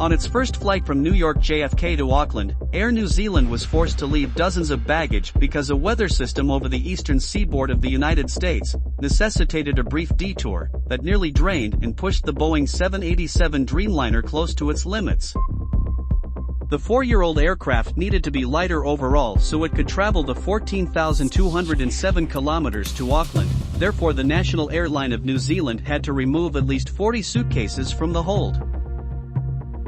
On its first flight from New York JFK to Auckland, Air New Zealand was forced to leave dozens of baggage because a weather system over the eastern seaboard of the United States necessitated a brief detour that nearly drained and pushed the Boeing 787 Dreamliner close to its limits. The 4-year-old aircraft needed to be lighter overall so it could travel the 14,207 kilometers to Auckland. Therefore, the national airline of New Zealand had to remove at least 40 suitcases from the hold.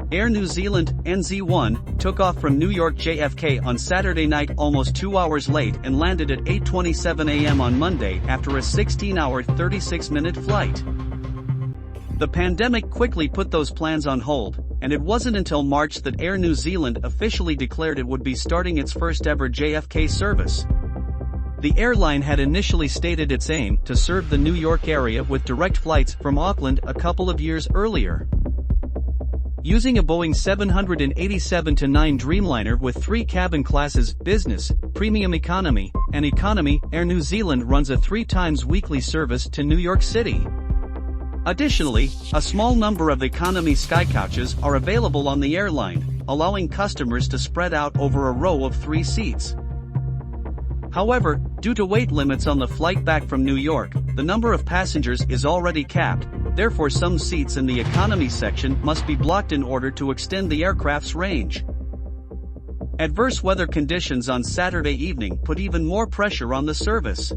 Air New Zealand, NZ1, took off from New York JFK on Saturday night almost 2 hours late and landed at 8:27 a.m. on Monday after a 16-hour 36-minute flight. The pandemic quickly put those plans on hold, and it wasn't until March that Air New Zealand officially declared it would be starting its first-ever JFK service. The airline had initially stated its aim to serve the New York area with direct flights from Auckland a couple of years earlier. Using a Boeing 787-9 Dreamliner with 3 cabin classes, Business, Premium Economy, and Economy, Air New Zealand runs a 3 times weekly service to New York City. Additionally, a small number of economy skycouches are available on the airline, allowing customers to spread out over a row of 3 seats. However, due to weight limits on the flight back from New York, the number of passengers is already capped. Therefore, some seats in the economy section must be blocked in order to extend the aircraft's range. Adverse weather conditions on Saturday evening put even more pressure on the service.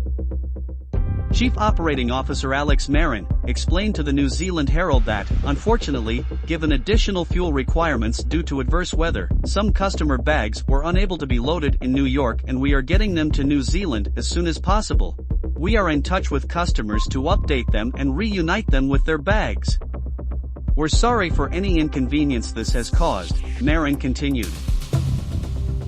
Chief Operating Officer Alex Marin explained to the New Zealand Herald that, unfortunately, given additional fuel requirements due to adverse weather, some customer bags were unable to be loaded in New York and we are getting them to New Zealand as soon as possible. We are in touch with customers to update them and reunite them with their bags. We're sorry for any inconvenience this has caused, Marin continued.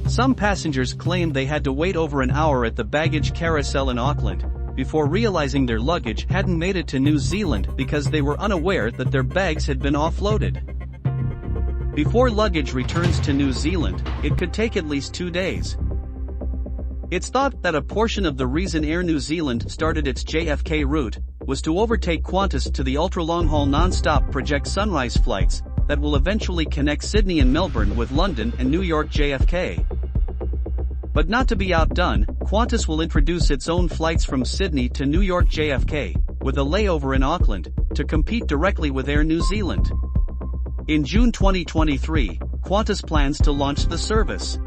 Some passengers claimed they had to wait over an hour at the baggage carousel in Auckland before realizing their luggage hadn't made it to New Zealand because they were unaware that their bags had been offloaded. Before luggage returns to New Zealand, it could take at least 2 days. It's thought that a portion of the reason Air New Zealand started its JFK route was to overtake Qantas to the ultra-long-haul non-stop Project Sunrise flights that will eventually connect Sydney and Melbourne with London and New York JFK. But not to be outdone, Qantas will introduce its own flights from Sydney to New York JFK, with a layover in Auckland, to compete directly with Air New Zealand. In June 2023, Qantas plans to launch the service.